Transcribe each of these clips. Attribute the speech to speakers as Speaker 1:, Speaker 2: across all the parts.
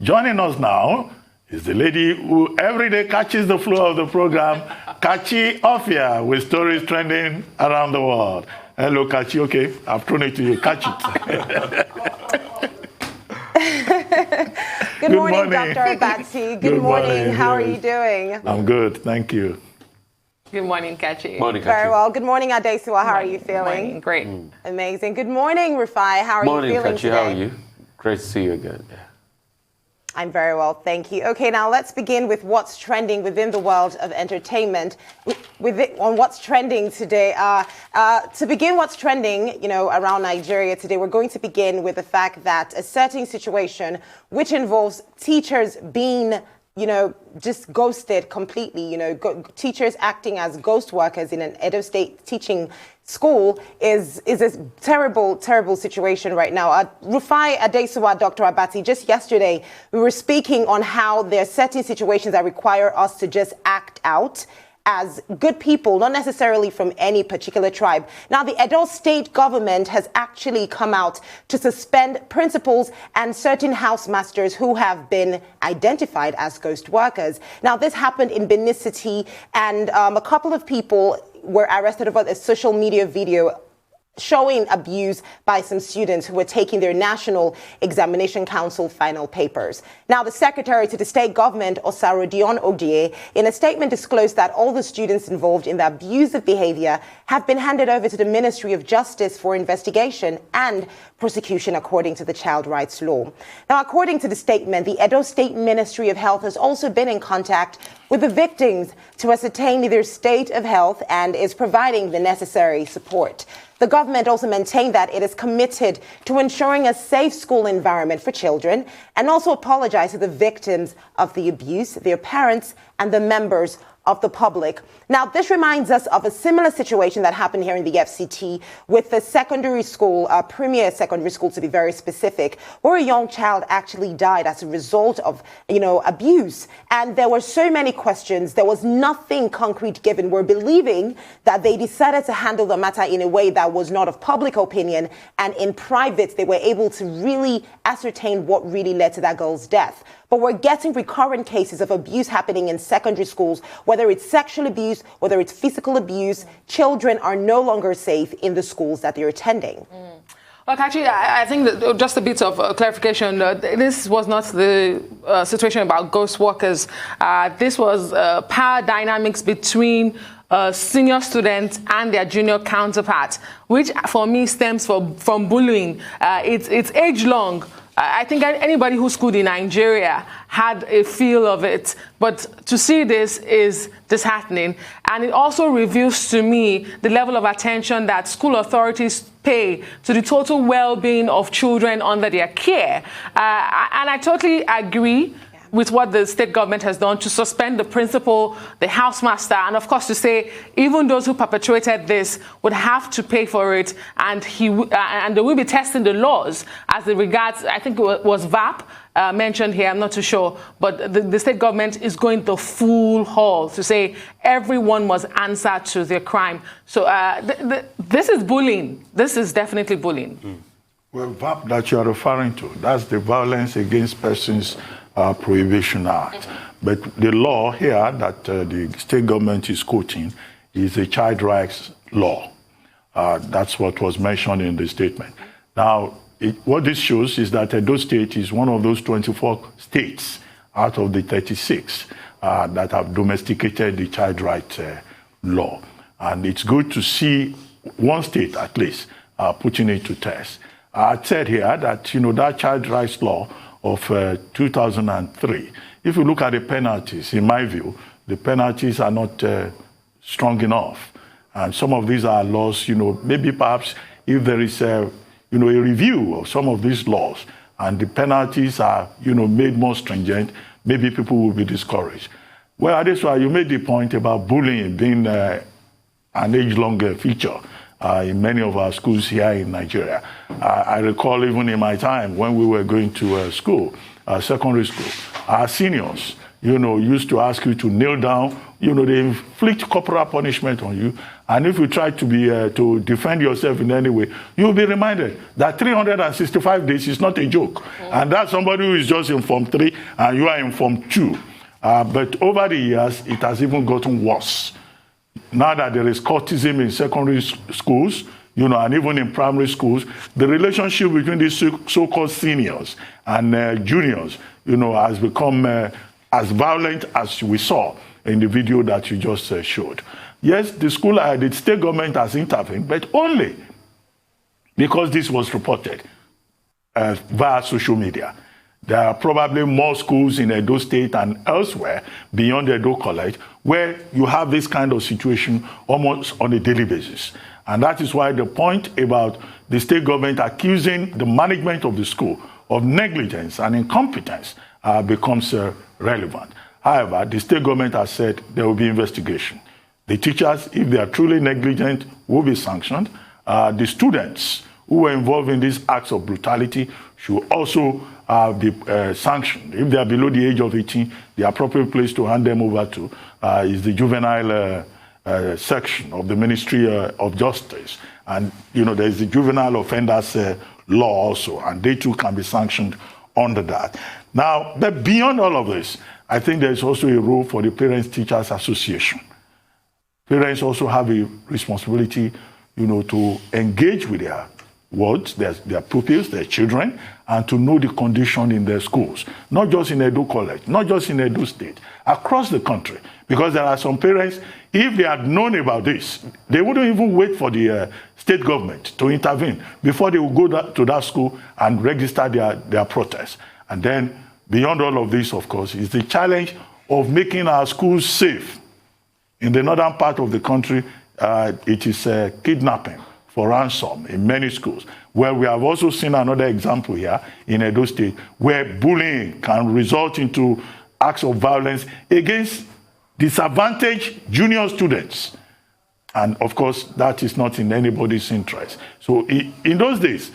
Speaker 1: Joining us now is the lady who every day catches the flow of the program, Kachi Ofia, with stories trending around the world. Hello, Kachi. Okay, I've thrown it to you. Catch it.
Speaker 2: Good morning, Dr. Abatsi. Good morning. How are you doing?
Speaker 1: I'm good, thank you.
Speaker 3: Good morning, Kachi.
Speaker 4: Morning, Kachi.
Speaker 2: Very well. Good morning, Adesua. How are you feeling?
Speaker 3: Morning. Great.
Speaker 2: Amazing. Good morning, Rufai. How are
Speaker 4: Morning,
Speaker 2: you feeling
Speaker 4: Kachi.
Speaker 2: today?
Speaker 4: How are you? Great to see you again. Yeah.
Speaker 2: I'm very well, thank you. Okay, now let's begin with what's trending within the world of entertainment. On what's trending today, to begin what's trending, around Nigeria today, we're going to begin with the fact that a certain situation which involves teachers being just ghosted completely, teachers acting as ghost workers in an Edo State teaching school is a terrible, terrible situation right now. Rufai Adesuwa, Dr. Abati, just yesterday, we were speaking on how there are certain situations that require us to just act out as good people, not necessarily from any particular tribe. Now, the Edo State government has actually come out to suspend principals and certain housemasters who have been identified as ghost workers. Now, this happened in Benin City, and a couple of people were arrested over a social media video showing abuse by some students who were taking their National Examination Council final papers. Now, the secretary to the state government, Osarodion Ogye, in a statement disclosed that all the students involved in the abusive behavior have been handed over to the Ministry of Justice for investigation and prosecution according to the child rights law. Now, according to the statement, the Edo State Ministry of Health has also been in contact with the victims to ascertain their state of health and is providing the necessary support. The government also maintained that it is committed to ensuring a safe school environment for children and also apologized to the victims of the abuse, their parents, and the members of the public. Now, this reminds us of a similar situation that happened here in the FCT with the secondary school, Premier Secondary School to be very specific, where a young child actually died as a result of, abuse. And there were so many questions. There was nothing concrete given. We're believing that they decided to handle the matter in a way that was not of public opinion, and in private, they were able to really ascertain what really led to that girl's death. But we're getting recurrent cases of abuse happening in secondary schools, whether it's sexual abuse, whether it's physical abuse. Children are no longer safe in the schools that they're attending.
Speaker 3: Well, actually, I think that just a bit of clarification. This was not the situation about ghost workers. This was power dynamics between senior students and their junior counterparts, which for me stems from bullying. It's age-long. I think anybody who schooled in Nigeria had a feel of it, but to see this is disheartening. And it also reveals to me the level of attention that school authorities pay to the total well-being of children under their care. And I totally agree with what the state government has done to suspend the principal, the housemaster, and of course to say even those who perpetrated this would have to pay for it, and they will be testing the laws as it regards, I think it was VAP mentioned here, I'm not too sure, but the state government is going the full haul to say everyone must answer to their crime. So this is bullying. This is definitely bullying.
Speaker 1: Well, VAP that you are referring to, that's the Violence Against Persons Prohibition Act. But the law here that the state government is quoting is a child rights law. That's what was mentioned in the statement. Now, what this shows is that Edo State is one of those 24 states out of the 36 that have domesticated the child rights law. And it's good to see one state, at least, putting it to test. I said here that, that child rights law of 2003, if you look at the penalties, in my view, the penalties are not strong enough. And some of these are laws, maybe perhaps if there is a review of some of these laws and the penalties are, made more stringent, maybe people will be discouraged. Well, that's why you made the point about bullying being an age-long feature in many of our schools here in Nigeria. I recall even in my time when we were going to school, secondary school, our seniors, used to ask you to kneel down they inflict corporal punishment on you, and if you try to be to defend yourself in any way, you'll be reminded that 365 days is not a joke. And that's somebody who is just in Form 3 and you are in Form 2. But over the years, it has even gotten worse. Now that there is courtism in secondary schools, and even in primary schools, the relationship between these so-called seniors and juniors, has become as violent as we saw in the video that you just showed. Yes, the state government has intervened, but only because this was reported via social media. There are probably more schools in Edo State and elsewhere beyond Edo College where you have this kind of situation almost on a daily basis. And that is why the point about the state government accusing the management of the school of negligence and incompetence becomes relevant. However, the state government has said there will be investigation. The teachers, if they are truly negligent, will be sanctioned. The students who were involved in these acts of brutality should also be sanctioned. If they are below the age of 18, the appropriate place to hand them over to is the juvenile section of the Ministry of Justice. And, there is the juvenile offenders law also, and they too can be sanctioned under that. Now, but beyond all of this, I think there is also a role for the Parents Teachers Association. Parents also have a responsibility, to engage with their wards, their pupils, their children, and to know the condition in their schools. Not just in Edo College, not just in Edo State, across the country. Because there are some parents, if they had known about this, they wouldn't even wait for the state government to intervene before they would go to that school and register their protest. And then, beyond all of this, of course, is the challenge of making our schools safe. In the northern part of the country, it is kidnapping for ransom in many schools, where we have also seen another example here in Edo State, where bullying can result into acts of violence against disadvantaged junior students. And of course, that is not in anybody's interest. So in those days,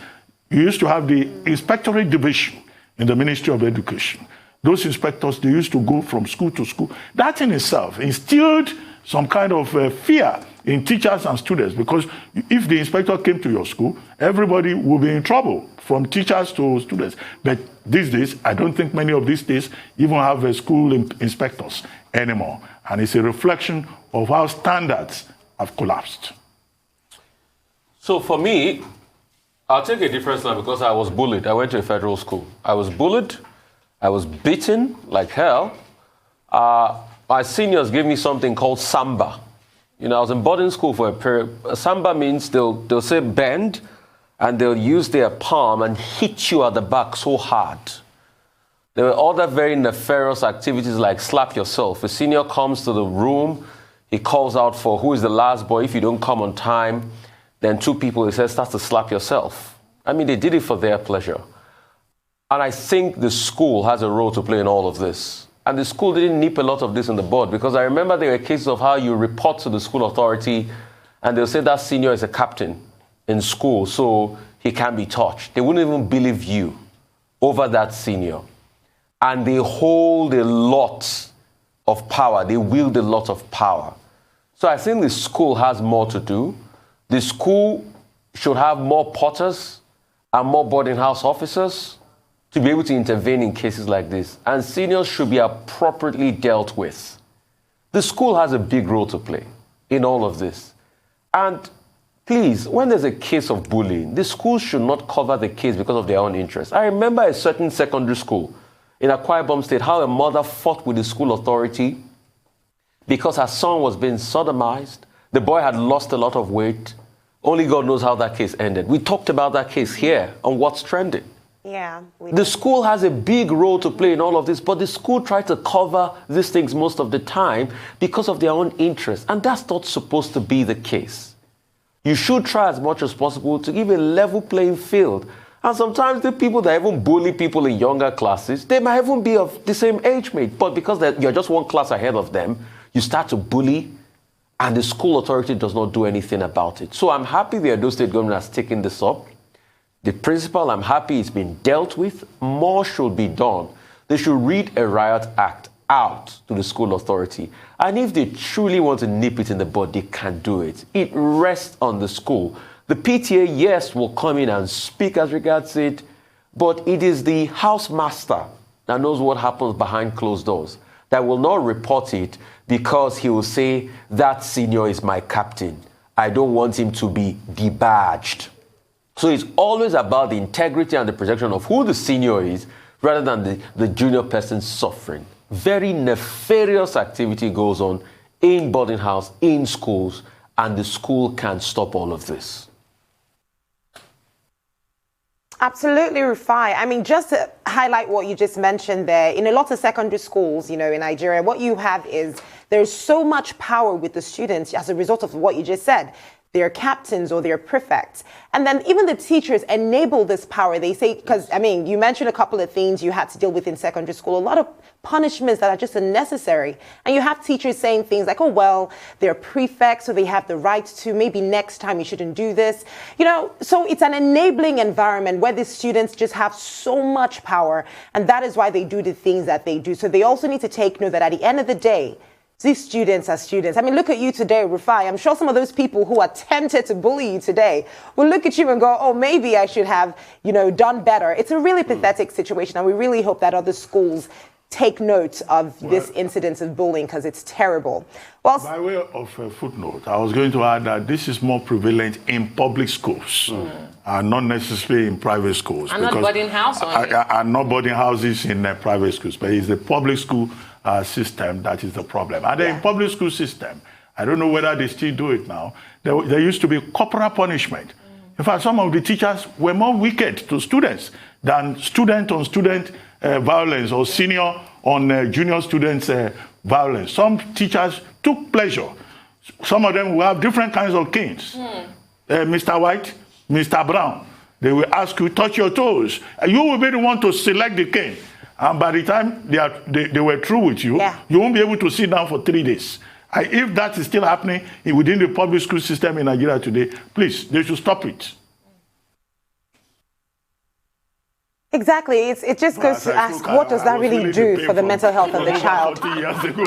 Speaker 1: you used to have the inspectorate division in the Ministry of Education. Those inspectors, they used to go from school to school. That in itself instilled some kind of fear in teachers and students, because if the inspector came to your school, everybody will be in trouble, from teachers to students. But these days, I don't think many of these days even have school inspectors anymore. And it's a reflection of how standards have collapsed.
Speaker 4: So for me, I'll take a different line because I was bullied. I went to a federal school. I was bullied. I was beaten like hell. My seniors gave me something called samba. I was in boarding school for a period. Samba means they'll say bend, and they'll use their palm and hit you at the back so hard. There were other very nefarious activities like slap yourself. A senior comes to the room, he calls out for who is the last boy. If you don't come on time, then two people, he says, start to slap yourself. I mean, they did it for their pleasure. And I think the school has a role to play in all of this. And the school didn't nip a lot of this on the board, because I remember there were cases of how you report to the school authority and they'll say that senior is a captain in school, so he can't be touched. They wouldn't even believe you over that senior. And they hold a lot of power. They wield a lot of power. So I think the school has more to do. The school should have more porters and more boarding house officers to be able to intervene in cases like this. And seniors should be appropriately dealt with. The school has a big role to play in all of this. And please, when there's a case of bullying, the school should not cover the case because of their own interest. I remember a certain secondary school in Akwa Ibom State, how a mother fought with the school authority because her son was being sodomized. The boy had lost a lot of weight. Only God knows how that case ended. We talked about that case here on What's Trending.
Speaker 2: Yeah.
Speaker 4: The school has a big role to play in all of this, but the school tried to cover these things most of the time because of their own interests. And that's not supposed to be the case. You should try as much as possible to give a level playing field. And sometimes the people that even bully people in younger classes, they might even be of the same age mate, but because you're just one class ahead of them, you start to bully, and the school authority does not do anything about it. So I'm happy the Edo State government has taken this up. The principal, I'm happy, it's been dealt with. More should be done. They should read a riot act out to the school authority. And if they truly want to nip it in the bud, they can do it. It rests on the school. The PTA, yes, will come in and speak as regards it, but it is the housemaster that knows what happens behind closed doors that will not report it because he will say, that senior is my captain. I don't want him to be debadged. So it's always about the integrity and the protection of who the senior is rather than the junior person suffering. Very nefarious activity goes on in boarding house, in schools, and the school can't stop all of this.
Speaker 2: Absolutely, Rufai. I mean, just to highlight what you just mentioned there, in a lot of secondary schools, in Nigeria, what you have is there's so much power with the students as a result of what you just said. They're captains or they're prefects. And then even the teachers enable this power. They say, because, you mentioned a couple of things you had to deal with in secondary school, a lot of punishments that are just unnecessary. And you have teachers saying things like, oh, well, they're prefects, so they have the right to, maybe next time you shouldn't do this. So it's an enabling environment where the students just have so much power. And that is why they do the things that they do. So they also need to take note that at the end of the day, these students are students. Look at you today, Rufai. I'm sure some of those people who are tempted to bully you today will look at you and go, oh, maybe I should have, done better. It's a really pathetic situation, and we really hope that other schools take note of this incidence of bullying because it's terrible. Well,
Speaker 1: by way of a footnote, I was going to add that this is more prevalent in public schools, not necessarily in private schools.
Speaker 3: And not boarding house
Speaker 1: and not boarding houses in private schools, but it's the public school system that is the problem. And in public school system, I don't know whether they still do it now, there used to be corporal punishment. In fact, some of the teachers were more wicked to students than student-on-student violence or senior on junior students violence. Some teachers took pleasure. Some of them will have different kinds of canes. Mr. White, Mr. Brown, they will ask you, touch your toes. You will be the one to select the cane. And by the time they were through with you, you won't be able to sit down for 3 days. If that is still happening within the public school system in Nigeria today, please, they should stop it.
Speaker 2: Exactly. It just goes to ask, what does that really do for the mental health of the child?
Speaker 1: 40 years ago.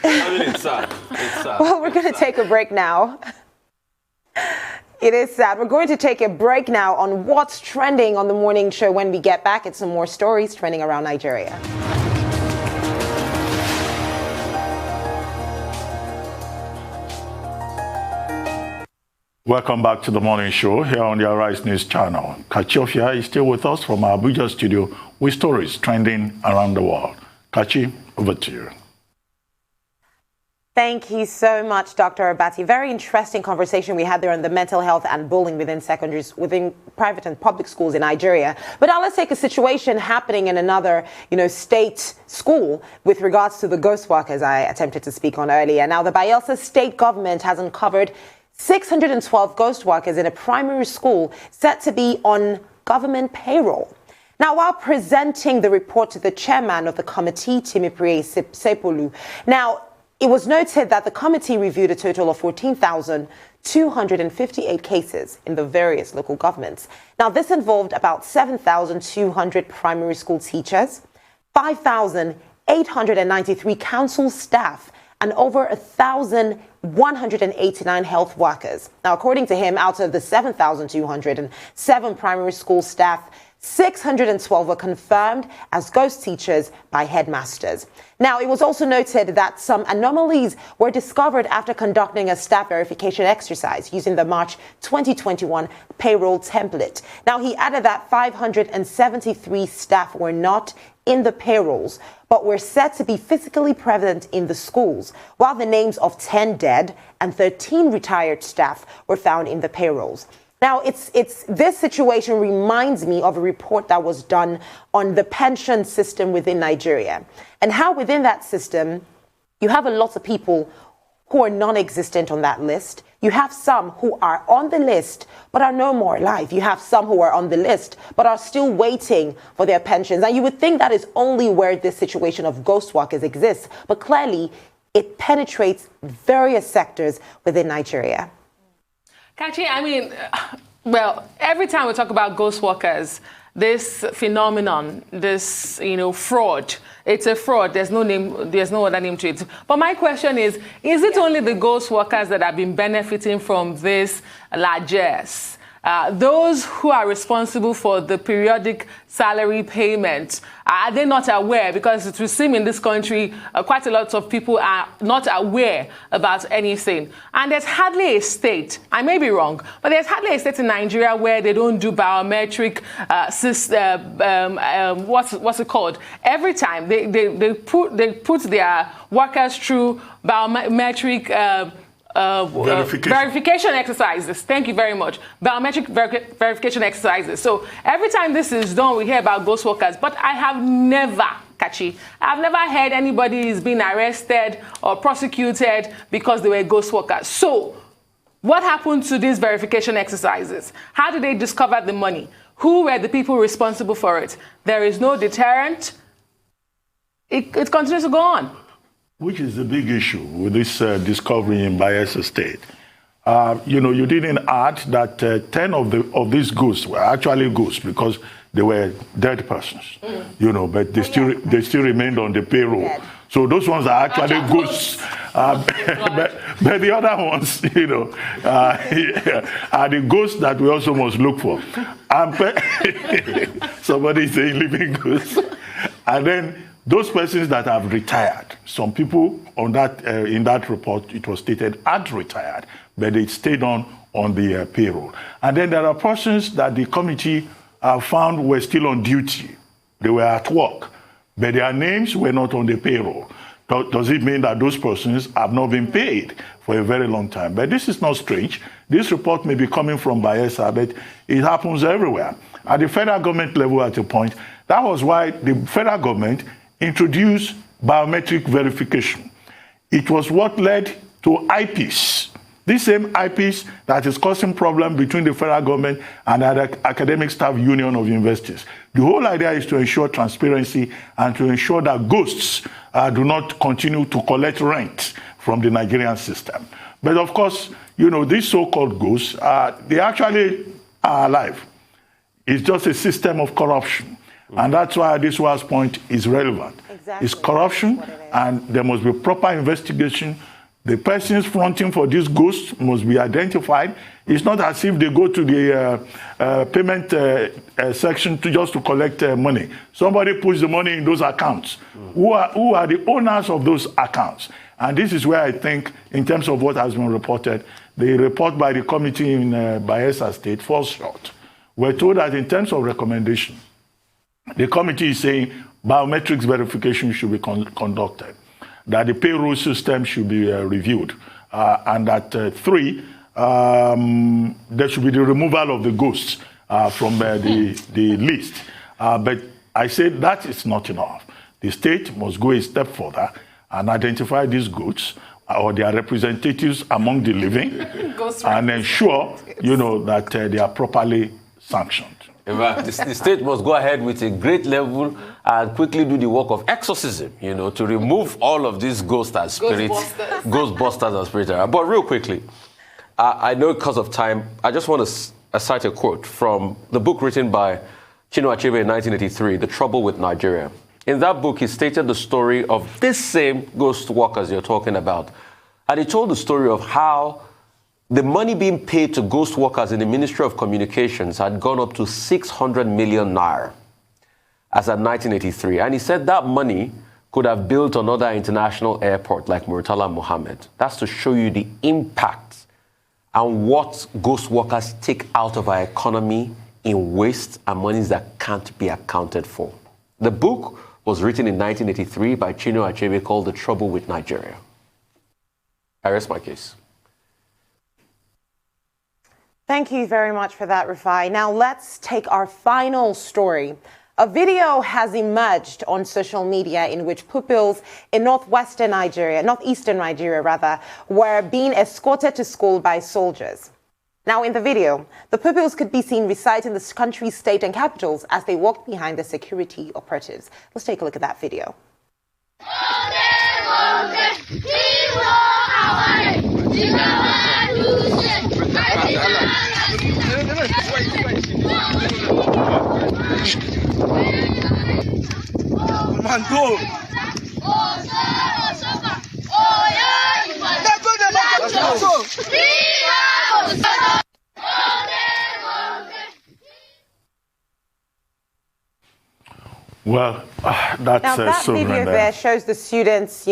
Speaker 4: It's sad. It's sad.
Speaker 2: Well, we're going to take a break now. It is sad. We're going to take a break now on what's trending on the morning show. When we get back, it's some more stories trending around Nigeria.
Speaker 1: Welcome back to the morning show here on the Arise News channel. Kachi is still with us from our Abuja studio with stories trending around the world. Kachi, over to you.
Speaker 2: Thank you so much, Dr. Abati. Very interesting conversation we had there on the mental health and bullying within secondaries, within private and public schools in Nigeria. But now let's take a situation happening in another, state school with regards to the ghost workers I attempted to speak on earlier. Now, the Bayelsa state government has uncovered 612 ghost workers in a primary school set to be on government payroll. Now, while presenting the report to the chairman of the committee, Timiprie Sepolu, it was noted that the committee reviewed a total of 14,258 cases in the various local governments. Now, this involved about 7,200 primary school teachers, 5,893 council staff, and over 1,189 health workers. Now, according to him, out of the 7,207 primary school staff, 612 were confirmed as ghost teachers by headmasters. Now, it was also noted that some anomalies were discovered after conducting a staff verification exercise using the March 2021 payroll template. Now, he added that 573 staff were not in the payrolls, but were said to be physically present in the schools, while the names of 10 dead and 13 retired staff were found in the payrolls. Now, this situation reminds me of a report that was done on the pension system within Nigeria, and how within that system, you have a lot of people who are non-existent on that list. You have some who are on the list but are no more alive. You have some who are on the list but are still waiting for their pensions. And you would think that is only where this situation of ghost workers exists, but clearly it penetrates various sectors within Nigeria.
Speaker 3: Kachi, Well, every time we talk about ghost workers, this phenomenon, this, fraud, it's a fraud. There's no name, there's no other name to it. But my question is it only the ghost workers that have been benefiting from this largesse? Those who are responsible for the periodic salary payments, are they not aware? Because it would seem in this country, quite a lot of people are not aware about anything. And there's hardly a state, I may be wrong, but there's hardly a state in Nigeria where they don't do biometric what's it called? Every time they put their workers through biometric verification exercises. Thank you very much. Biometric verification exercises. So every time this is done, we hear about ghost workers. But I have never, I've never heard anybody is being arrested or prosecuted because they were ghost workers. So what happened to these verification exercises? How did they discover the money? Who were the people responsible for it? There is no deterrent. It continues to go on.
Speaker 1: Which is the big issue with this discovery in Bayelsa State. You didn't add that 10 of these ghosts were actually ghosts because they were dead persons, but they still remained on the payroll. Dead. So those ones are actually ghosts. But the other ones, are the ghosts that we also must look for. Somebody is saying living ghosts. And then those persons that have retired, some people on that in that report, it was stated had retired, but they stayed on the payroll. And then there are persons that the committee found were still on duty. They were at work, but their names were not on the payroll. Does it mean that those persons have not been paid for a very long time? But this is not strange. This report may be coming from Bayelsa, but it happens everywhere. At the federal government level at a point, that was why the federal government introduced biometric verification. It was what led to IPs. This same IPs that is causing problem between the federal government and the academic staff union of universities. The whole idea is to ensure transparency and to ensure that ghosts do not continue to collect rent from the Nigerian system. But of course, these so-called ghosts, they actually are alive. It's just a system of corruption. And that's why this last point is relevant. Exactly. It's corruption, and there must be proper investigation. The persons fronting for these ghosts must be identified. It's not as if they go to the payment section just to collect money. Somebody puts the money in those accounts. Who are the owners of those accounts? And this is where I think, in terms of what has been reported, the report by the committee in Bayelsa State falls short. We're told that in terms of recommendation, the committee is saying biometrics verification should be conducted, that the payroll system should be reviewed, and that there should be the removal of the ghosts from the list. But I said that is not enough. The state must go a step further and identify these ghosts or their representatives among the living and ensure, that they are properly sanctioned.
Speaker 4: In fact, the state must go ahead with a great level and quickly do the work of exorcism, to remove all of these ghosts and spirits, ghostbusters and spirits. But real quickly, I know because of time, I just want to cite a quote from the book written by Chinua Achebe in 1983, The Trouble with Nigeria. In that book, he stated the story of this same ghost workers you're talking about. And he told the story of how the money being paid to ghost workers in the Ministry of Communications had gone up to 600 million naira as at 1983. And he said that money could have built another international airport like Murtala Mohammed. That's to show you the impact and what ghost workers take out of our economy in waste and monies that can't be accounted for. The book was written in 1983 by Chinua Achebe called The Trouble with Nigeria. I rest my case.
Speaker 2: Thank you very much for that, Rufai. Now let's take our final story. A video has emerged on social media in which pupils in northeastern Nigeria were being escorted to school by soldiers. Now in the video, the pupils could be seen reciting the country's state and capitals as they walked behind the security operatives. Let's take a look at that video.
Speaker 1: Well, that's
Speaker 2: Now, that
Speaker 1: so
Speaker 2: video there shows the students,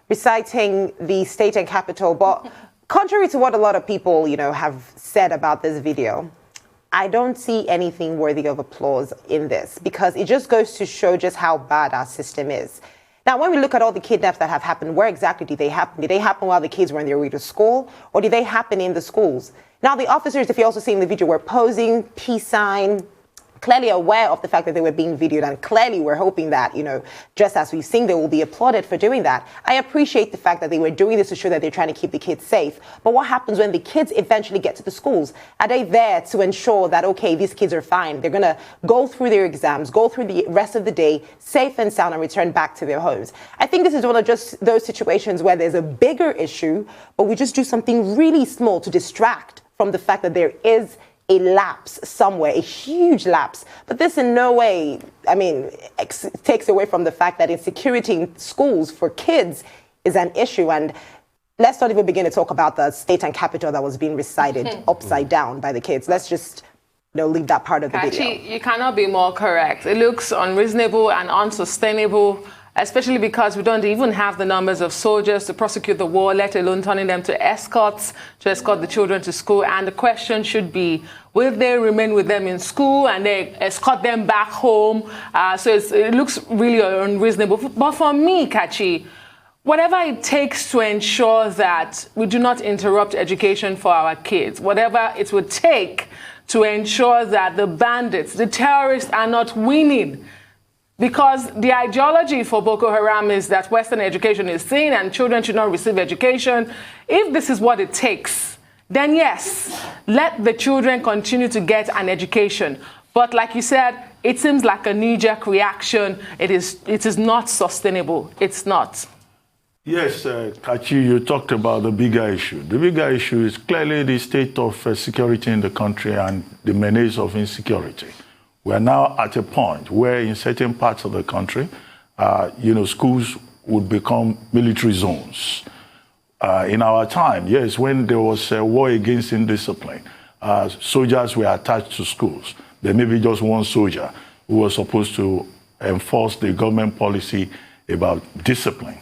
Speaker 2: reciting the state and capital. But contrary to what a lot of people, have said about this video, I don't see anything worthy of applause in this, because it just goes to show just how bad our system is. Now, when we look at all the kidnaps that have happened, where exactly did they happen? Did they happen while the kids were on their way to school, or did they happen in the schools? Now, the officers, if you also see in the video, were posing, peace sign, clearly aware of the fact that they were being videoed, and clearly we're hoping that, just as we've seen, they will be applauded for doing that. I appreciate the fact that they were doing this to show that they're trying to keep the kids safe. But what happens when the kids eventually get to the schools? Are they there to ensure that, okay, these kids are fine, they're going to go through their exams, go through the rest of the day safe and sound, and return back to their homes? I think this is one of just those situations where there's a bigger issue, but we just do something really small to distract from the fact that there is a lapse somewhere, a huge lapse. But this in no way, takes away from the fact that insecurity in schools for kids is an issue. And let's not even begin to talk about the state and capital that was being recited upside down by the kids. Let's just leave that part of the video.
Speaker 3: You cannot be more correct. It looks unreasonable and unsustainable, especially because we don't even have the numbers of soldiers to prosecute the war, let alone turning them to escorts to escort the children to school. And the question should be, will they remain with them in school and they escort them back home? So it looks really unreasonable. But for me, Kachi, whatever it takes to ensure that we do not interrupt education for our kids, whatever it would take to ensure that the bandits, the terrorists are not winning. Because the ideology for Boko Haram is that Western education is sin and children should not receive education. If this is what it takes, then yes, let the children continue to get an education. But like you said, it seems like a knee-jerk reaction. It is not sustainable. It's not.
Speaker 1: Yes, Kachi, you talked about the bigger issue. The bigger issue is clearly the state of security in the country and the menace of insecurity. We are now at a point where in certain parts of the country, schools would become military zones. In our time, yes, when there was a war against indiscipline, soldiers were attached to schools. There may be just one soldier who was supposed to enforce the government policy about discipline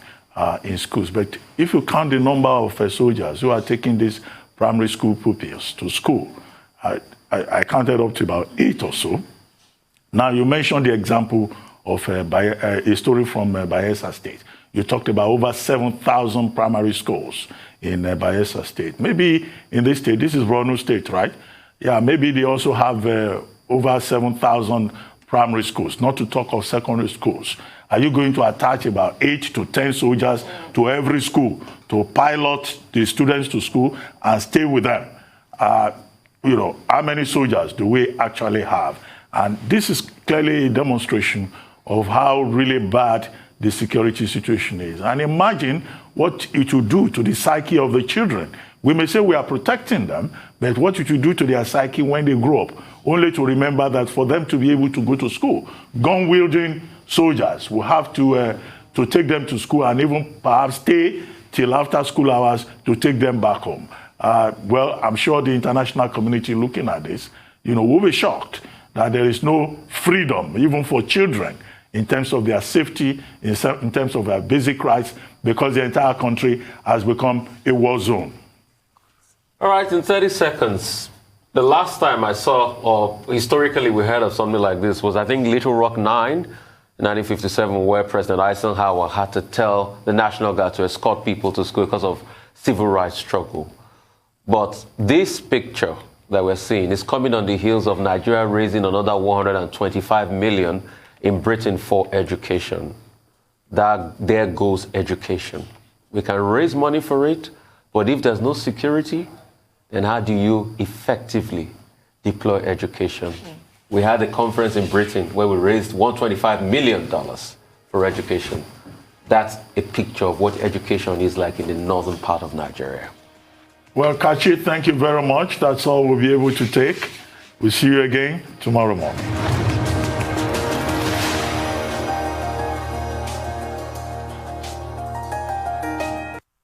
Speaker 1: in schools. But if you count the number of soldiers who are taking these primary school pupils to school, I counted up to about 8 or so. Now, you mentioned the example of a story from Bayelsa State. You talked about over 7,000 primary schools in Bayelsa State. Maybe in this state, this is Borno State, right? Yeah, maybe they also have over 7,000 primary schools, not to talk of secondary schools. Are you going to attach about 8 to 10 soldiers to every school to pilot the students to school and stay with them? How many soldiers do we actually have? And this is clearly a demonstration of how really bad the security situation is. And imagine what it will do to the psyche of the children. We may say we are protecting them, but what it will do to their psyche when they grow up, only to remember that for them to be able to go to school, gun-wielding soldiers will have to take them to school and even perhaps stay till after school hours to take them back home. Well, I'm sure the international community looking at this, will be shocked that there is no freedom, even for children, in terms of their safety, in terms of their basic rights, because the entire country has become a war zone.
Speaker 4: All right, in 30 seconds, the last time I saw, or historically we heard of something like this, was I think Little Rock 9, in 1957, where President Eisenhower had to tell the National Guard to escort people to school because of civil rights struggle. But this picture that we're seeing is coming on the heels of Nigeria raising another 125 million in Britain for education. There goes education. We can raise money for it, but if there's no security, then how do you effectively deploy education? We had a conference in Britain where we raised $125 million for education. That's a picture of what education is like in the northern part of Nigeria.
Speaker 1: Well, Kachi, thank you very much. That's all we'll be able to take. We'll see you again tomorrow morning.